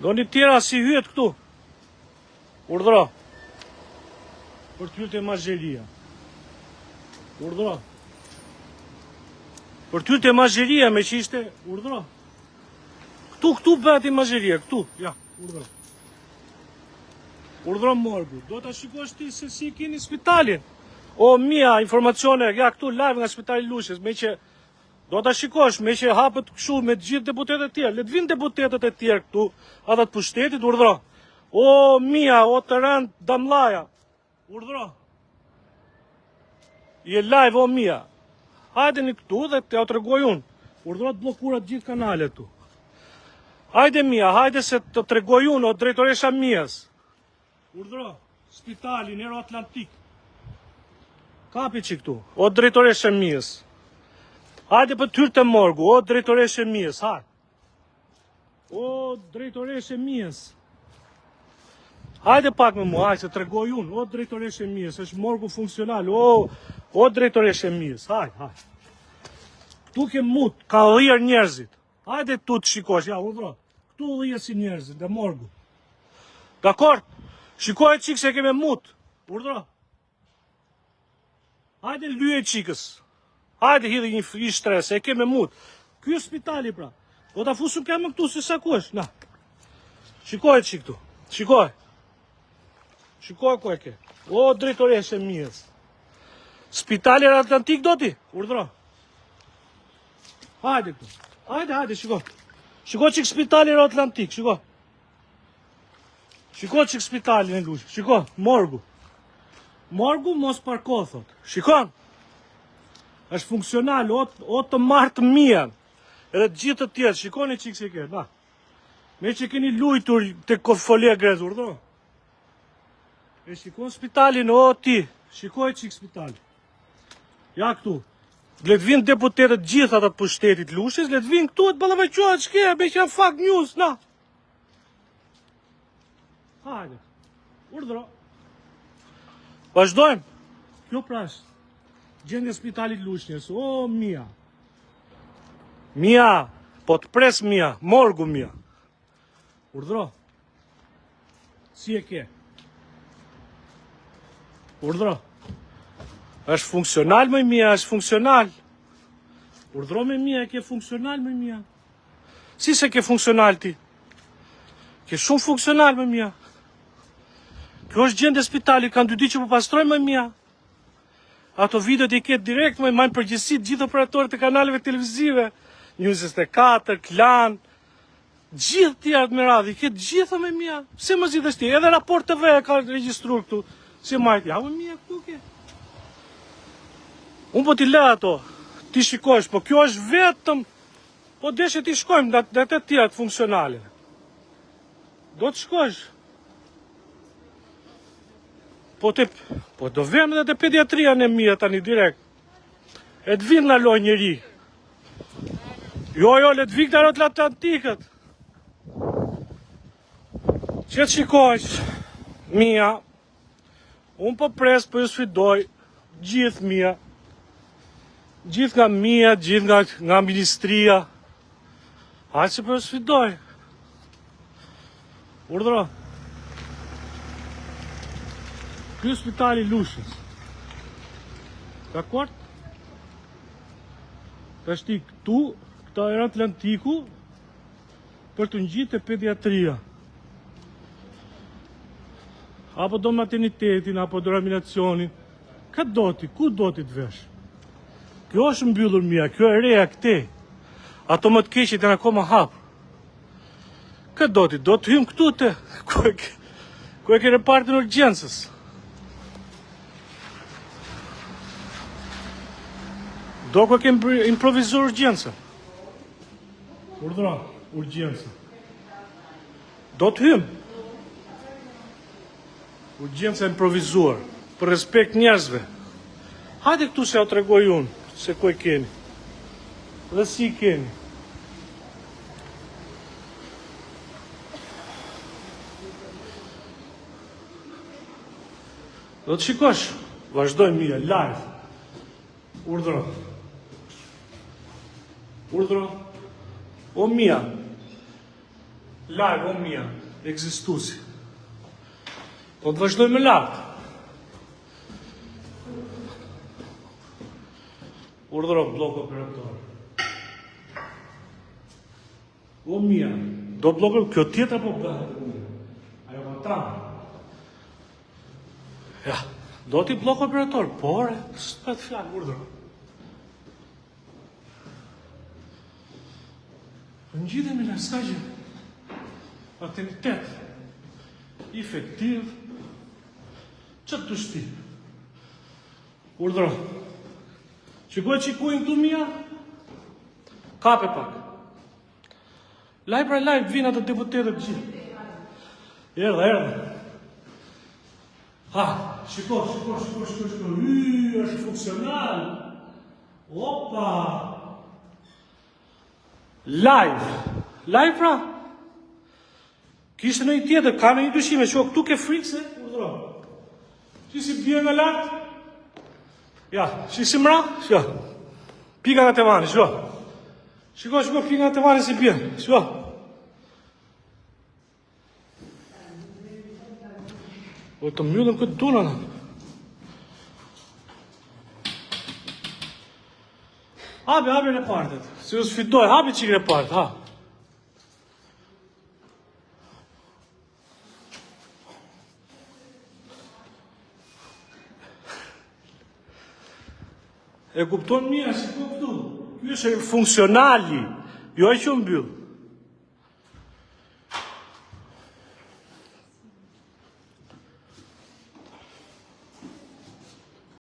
Do një tjera si hyet këtu. Urdhro. Për të hyrë te mazheria. Urdhro. Për të hyrë te mazheria me që ishte, urdhro. Këtu bëhet i mazheria, këtu, ja, urdhro. Urdhro morgu. Do ta shikosh ti se si keni spitalin. O mia, informacione, ja këtu live nga spitali Lushës, me që do ta shikosh, me që hapet kështu me të gjithë deputetët e tjerë. Le të vinë deputetët e tjerë këtu, ata të pushtetit, urdhro. O mia, o të rënd damllaja. Urdhro. Je live o mia. Hajdeni këtu dhe t'ja tregoj unë. Urdhro të bllokurat gjithë kanalet tu. Hajde mia, hajde se të tregoj unë o drejtoresha Mias. Urdhro, spitalin Euroatlantik. Kapi që këtu, o drejtoresha Mias. Hajde për të hyrë te morgu, o drejtoresha Mias, hajde. O drejtoresha Mias. Hajde pak me mua, hajde se tregoj unë, o drejtoresha Mias, është morgu funksional, o drejtoresha Mias, hajde. Këtu ke mut, ka dhirë njerëzit. Hajde tu të shikosh, ja, urdhro. Këtu dhirë si njerëzit, dhe morgu. Dakor? Shikoj qikë se keme mut. Urdhro. Hajde lyje qikës. Hajde hidhe një shtres, e keme mut. Ky është spitali pra. Do ta fusu kemë këtu si sa ku është, na. Shikoj qikë këtu. Shikoj. Shikoj ku e ke. O drejtoreshe Mias. Spitali Atlantik do ti? Urdhro. Hajde këtu. Hajde, shiko. Shiko qikë spitali Atlantik, shiko. Shiko qikë spitali në Lushë, shiko, morgu. Morgu mos parko, thot. Shikon. Është funksional, o të martë mian. Edhe të gjithë të tjerë, shikoni qikë se ke, na. Me që keni lujtur të folje grezë, urdhro. E shikon spitalin, o ti. Shikoj qikë spitali. Ja këtu. Le të vinë deputetët gjithë ata të pushtetit Lushës, le të vinë këtu të ballafaqohet ç'ke, me që fakt news, na. Hajde. Urdhro. Vazhdojmë. Kjo pra është gjendja e spitalit Lushnjës. O mia. Mia, po të pres mia, morgu mia. Urdhro. Si e ke? Urdhro. Është funksional më mia, është funksional. Urdhro me mia, ke funksional më mia. Si se ke funksional ti? Ke shumë funksional më mia. Kjo është gjendje spitali, kanë 2 ditë që po pastroj më mia. Ato videot i ketë direkt më majnë përgjegjësi gjithë operatorët e kanaleve televizive, News 24, Klan, gjithë tjerët me radhë, i ketë gjithë më mia. Pse mos i dhesh ti? Edhe Raport TV e ka regjistruar këtu. Si majt, ja më mia këtu ke. Unë po t'i le ato, ti shikosh, po kjo është vetëm, po deshe ti shkojmë dhe të tjera të funksionale. Do të shkosh. Po do vem edhe te pediatria në mia tani direkt. E të vinë nga loj njëri. Jo, le të vikë të Atlantikët. Që të shikosh, mia, unë po pres, po ju sfidoj, gjithë mia. Gjithë nga mia, gjithë nga ministria. Hajtë se po ju sfidoj. Urdhro. Ky spitali Lushës. Dakor? Tash ti këtu, këta era Atlantiku, për të ngjitë pediatria. Apo do maternitetin, apo do laminacionin. Ka do ti, ku do ti të vesh? Kjo është mbyllur mia, kjo e reja këte. Ato më të keqit janë akoma hapur. Ka do ti, do të hym këtu te, ku e ke repartin urgjencës. Do ku e ke improvizuar urgjencën. Urdhro, urgjencë. Do të hym. Urgjencë improvizuar, për respekt njerëzve. Hajde këtu se ja tregoj unë, se ku e keni. Dhe si keni. Do të shikosh, vazhdoj mia, live. Urdhro. Urdhro. O mia. Live, o mia, ekzistuesi. Po të vazhdoj me lartë. Urdhëro blok operator. O mia, do blokë kjo tjetër po bëhet. Ajo më tranë. Ja, do t'i blok operator, por, s'pët fjallë, urdhëro. Në gjithemi në s'ka gjë. Atenitet. Efektiv. Që të shti? Urdhëro. Shikoj që i kujnë këtu mija? Kape pak. Laj pra laj, vina të deputetët gjithë. Erdhe. Ha, shikoj. Është funksional. Opa. Live pra. Kishtë në i tjetër, ka me një dyshime, që këtu ke frikse, urdhëro. Që si bje nga lartë? Ja, që si mra? Shko. Pika nga të mani, shko. Shko, pika nga të mani si bje. Shko. O të mjullëm këtë duna në. Habi repartet. Si u sfidoj, habi qik repart, ha. E kupton mija, si po këtu. Kjo është funksionali, jo e që mbyll.